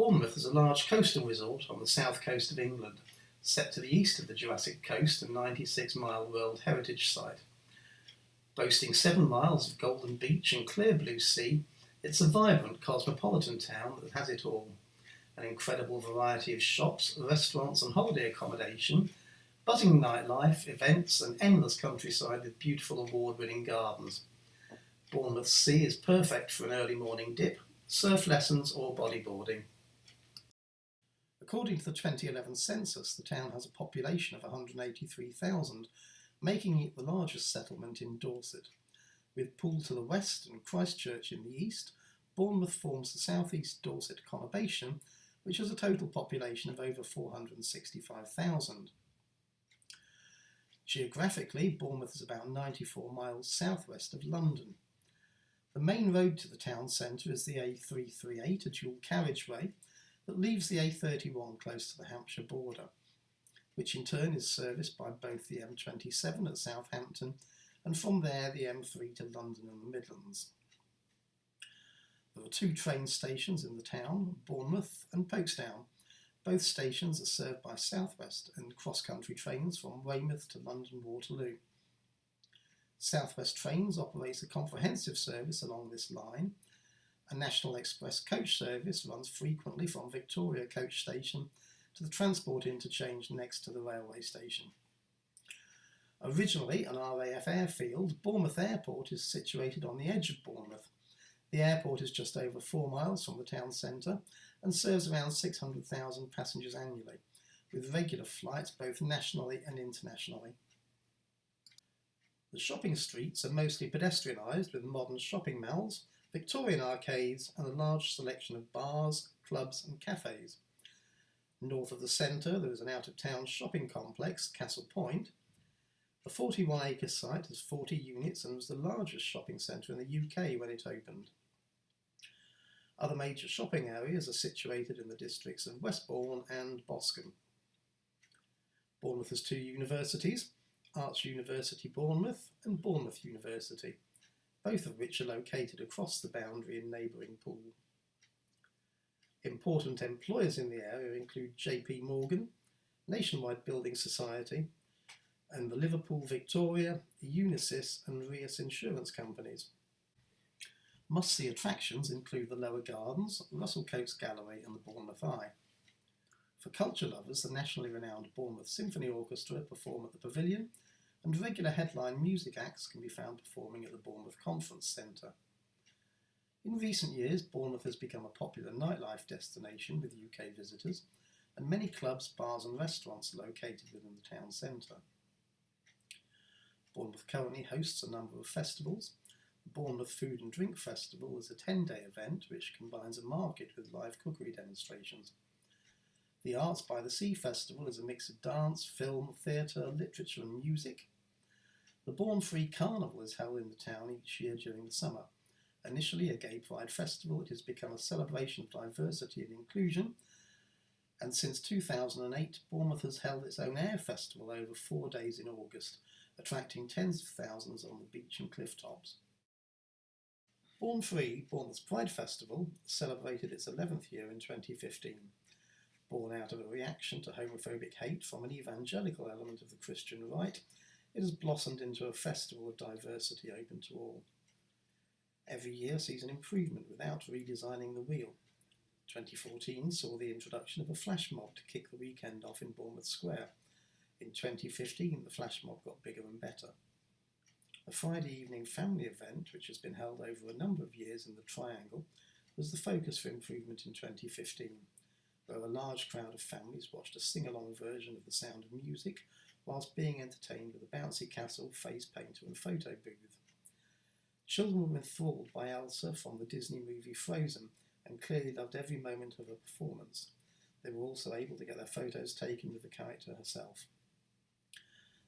Bournemouth is a large coastal resort on the south coast of England, set to the east of the Jurassic Coast and 96-mile World Heritage Site. Boasting 7 miles of golden beach and clear blue sea, it's a vibrant cosmopolitan town that has it all. An incredible variety of shops, restaurants and holiday accommodation, buzzing nightlife, events and endless countryside with beautiful award-winning gardens. Bournemouth Sea is perfect for an early morning dip, surf lessons or bodyboarding. According to the 2011 census, the town has a population of 183,000, making it the largest settlement in Dorset. With Poole to the west and Christchurch in the east, Bournemouth forms the southeast Dorset conurbation, which has a total population of over 465,000. Geographically, Bournemouth is about 94 miles southwest of London. The main road to the town centre is the A338, a dual carriageway that leaves the A31 close to the Hampshire border, which in turn is serviced by both the M27 at Southampton and from there the M3 to London and the Midlands. There are 2 train stations in the town, Bournemouth and Folkestone. Both stations are served by South West and cross-country trains from Weymouth to London Waterloo. South West Trains operates a comprehensive service along this line. A National Express coach service runs frequently from Victoria Coach Station to the transport interchange next to the railway station. Originally an RAF airfield, Bournemouth Airport is situated on the edge of Bournemouth. The airport is just over 4 miles from the town centre and serves around 600,000 passengers annually, with regular flights both nationally and internationally. The shopping streets are mostly pedestrianised with modern shopping malls, Victorian arcades and a large selection of bars, clubs and cafes. North of the centre there is an out-of-town shopping complex, Castle Point. The 41-acre site has 40 units and was the largest shopping centre in the UK when it opened. Other major shopping areas are situated in the districts of Westbourne and Boscombe. Bournemouth has 2 universities, Arts University Bournemouth and Bournemouth University, both of which are located across the boundary in neighbouring Poole. Important employers in the area include JP Morgan, Nationwide Building Society and the Liverpool Victoria, Unisys and Reus insurance companies. Must-see attractions include the Lower Gardens, Russell Coates Gallery and the Bournemouth Eye. For culture lovers, the nationally renowned Bournemouth Symphony Orchestra perform at the Pavilion, and regular headline music acts can be found performing at the Bournemouth Conference Centre. In recent years, Bournemouth has become a popular nightlife destination with UK visitors, and many clubs, bars and restaurants are located within the town centre. Bournemouth currently hosts a number of festivals. The Bournemouth Food and Drink Festival is a 10-day event which combines a market with live cookery demonstrations. The Arts by the Sea Festival is a mix of dance, film, theatre, literature and music. The Bourne Free Carnival is held in the town each year during the summer. Initially a gay pride festival, it has become a celebration of diversity and inclusion, and since 2008 Bournemouth has held its own air festival over 4 days in August, attracting tens of thousands on the beach and cliff tops. Bourne Free, Bournemouth's Pride Festival, celebrated its 11th year in 2015. Born out of a reaction to homophobic hate from an evangelical element of the Christian right, it has blossomed into a festival of diversity open to all. Every year sees an improvement without redesigning the wheel. 2014 saw the introduction of a flash mob to kick the weekend off in Bournemouth Square. In 2015 the flash mob got bigger and better. A Friday evening family event, which has been held over a number of years in the Triangle, was the focus for improvement in 2015, where a large crowd of families watched a sing-along version of The Sound of Music whilst being entertained with a bouncy castle, face painter and photo booth. Children were enthralled by Elsa from the Disney movie Frozen and clearly loved every moment of her performance. They were also able to get their photos taken with the character herself.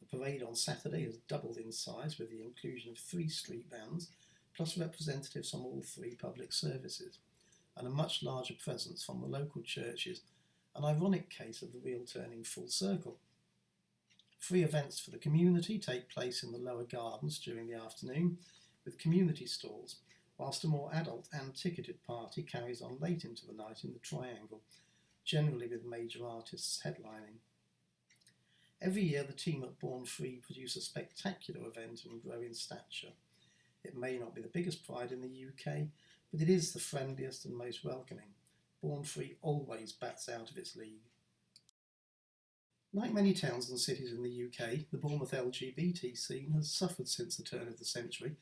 The parade on Saturday has doubled in size with the inclusion of 3 street bands, plus representatives from all 3 public services, and a much larger presence from the local churches, an ironic case of the wheel turning full circle. Free events for the community take place in the lower gardens during the afternoon, with community stalls, whilst a more adult and ticketed party carries on late into the night in the Triangle, generally with major artists headlining. Every year the team at Born Free produce a spectacular event and grow in stature. It may not be the biggest pride in the UK, but it is the friendliest and most welcoming. Born Free always bats out of its league. Like many towns and cities in the UK, the Bournemouth LGBT scene has suffered since the turn of the century,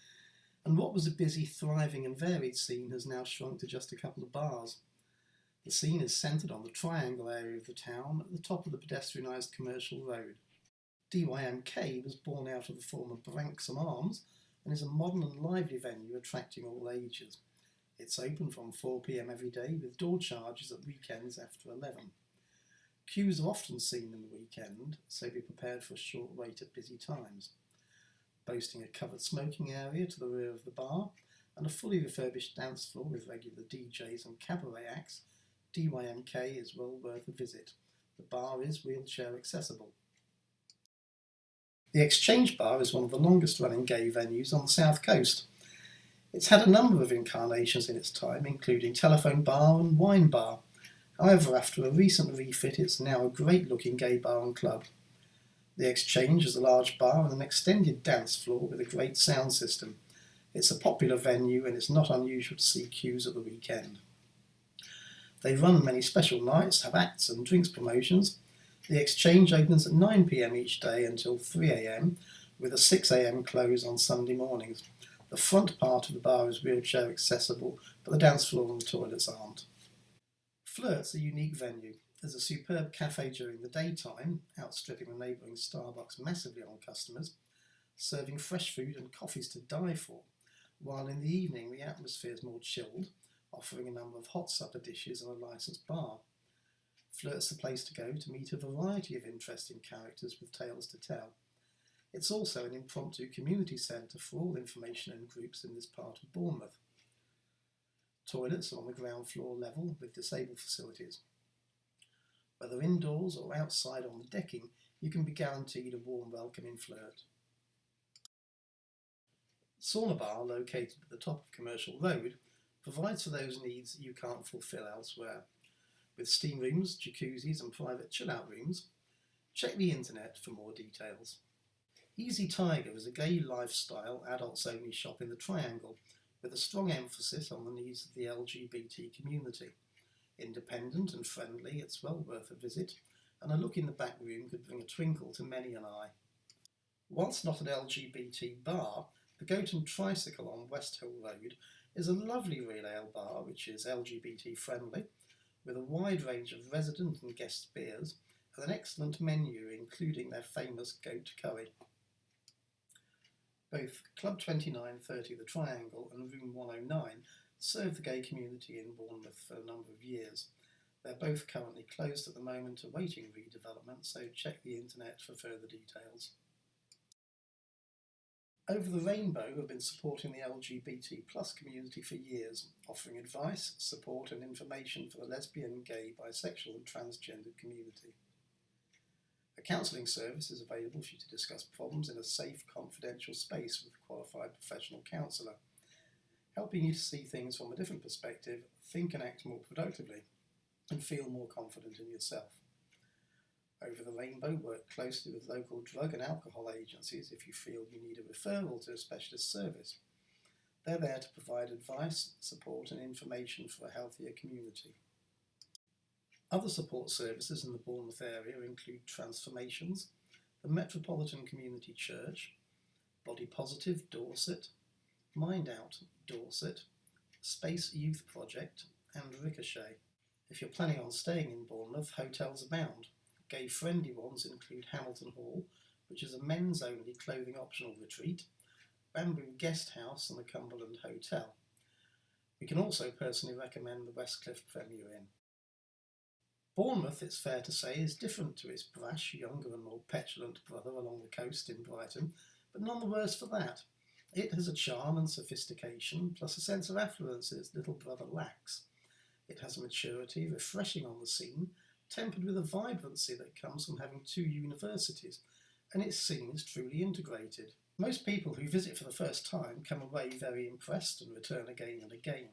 and what was a busy, thriving and varied scene has now shrunk to just a couple of bars. The scene is centred on the Triangle area of the town at the top of the pedestrianised commercial road. DYMK was born out of the former Branksome Arms and is a modern and lively venue attracting all ages. It's open from 4 p.m. every day with door charges at weekends after 11. Queues are often seen in the weekend, so be prepared for a short wait at busy times. Boasting a covered smoking area to the rear of the bar and a fully refurbished dance floor with regular DJs and cabaret acts, DYMK is well worth a visit. The bar is wheelchair accessible. The Exchange Bar is one of the longest running gay venues on the south coast. It's had a number of incarnations in its time, including telephone bar and wine bar. However, after a recent refit, it's now a great looking gay bar and club. The Exchange is a large bar and an extended dance floor with a great sound system. It's a popular venue and it's not unusual to see queues at the weekend. They run many special nights, have acts and drinks promotions. The Exchange opens at 9 p.m. each day until 3 a.m, with a 6 a.m. close on Sunday mornings. The front part of the bar is wheelchair accessible, but the dance floor and the toilets aren't. Flirt's a unique venue. There's a superb cafe during the daytime, outstripping the neighbouring Starbucks massively on customers, serving fresh food and coffees to die for, while in the evening the atmosphere is more chilled, offering a number of hot supper dishes and a licensed bar. Flirt's the place to go to meet a variety of interesting characters with tales to tell. It's also an impromptu community centre for all information and groups in this part of Bournemouth. Toilets are on the ground floor level with disabled facilities. Whether indoors or outside on the decking, you can be guaranteed a warm welcome in Flirt. Sauna Bar, located at the top of Commercial Road, provides for those needs that you can't fulfil elsewhere. With steam rooms, jacuzzis and private chill-out rooms, check the internet for more details. Easy Tiger is a gay lifestyle, adults-only shop in the Triangle, with a strong emphasis on the needs of the LGBT community. Independent and friendly, it's well worth a visit, and a look in the back room could bring a twinkle to many an eye. Whilst not an LGBT bar, the Goat and Tricycle on West Hill Road is a lovely real ale bar which is LGBT friendly, with a wide range of resident and guest beers and an excellent menu including their famous goat curry. Both Club 2930 The Triangle and Room 109 serve the gay community in Bournemouth for a number of years. They're both currently closed at the moment awaiting redevelopment, so check the internet for further details. Over the Rainbow have been supporting the LGBT plus community for years, offering advice, support and information for the lesbian, gay, bisexual and transgendered community. A counselling service is available for you to discuss problems in a safe, confidential space with a qualified professional counsellor, helping you to see things from a different perspective, think and act more productively, and feel more confident in yourself. Over the Rainbow work closely with local drug and alcohol agencies if you feel you need a referral to a specialist service. They're there to provide advice, support and information for a healthier community. Other support services in the Bournemouth area include Transformations, the Metropolitan Community Church, Body Positive Dorset, Mind Out Dorset, Space Youth Project and Ricochet. If you're planning on staying in Bournemouth, hotels abound. Gay-friendly ones include Hamilton Hall, which is a men's-only clothing-optional retreat, Bamboo Guest House and the Cumberland Hotel. We can also personally recommend the Westcliff Premier Inn. Bournemouth, it's fair to say, is different to its brash, younger and more petulant brother along the coast in Brighton, but none the worse for that. It has a charm and sophistication, plus a sense of affluence its little brother lacks. It has a maturity refreshing on the scene, tempered with a vibrancy that comes from having two universities, and its scene is truly integrated. Most people who visit for the first time come away very impressed and return again and again.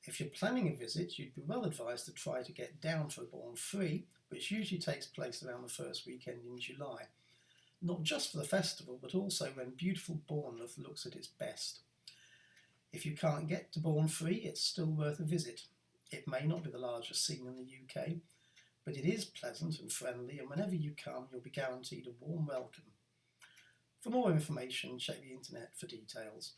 If you're planning a visit, you'd be well advised to try to get down for a Bourne Free, which usually takes place around the first weekend in July. Not just for the festival, but also when beautiful Bournemouth looks at its best. If you can't get to Bourne Free, it's still worth a visit. It may not be the largest scene in the UK, but it is pleasant and friendly, and whenever you come, you'll be guaranteed a warm welcome. For more information, check the internet for details.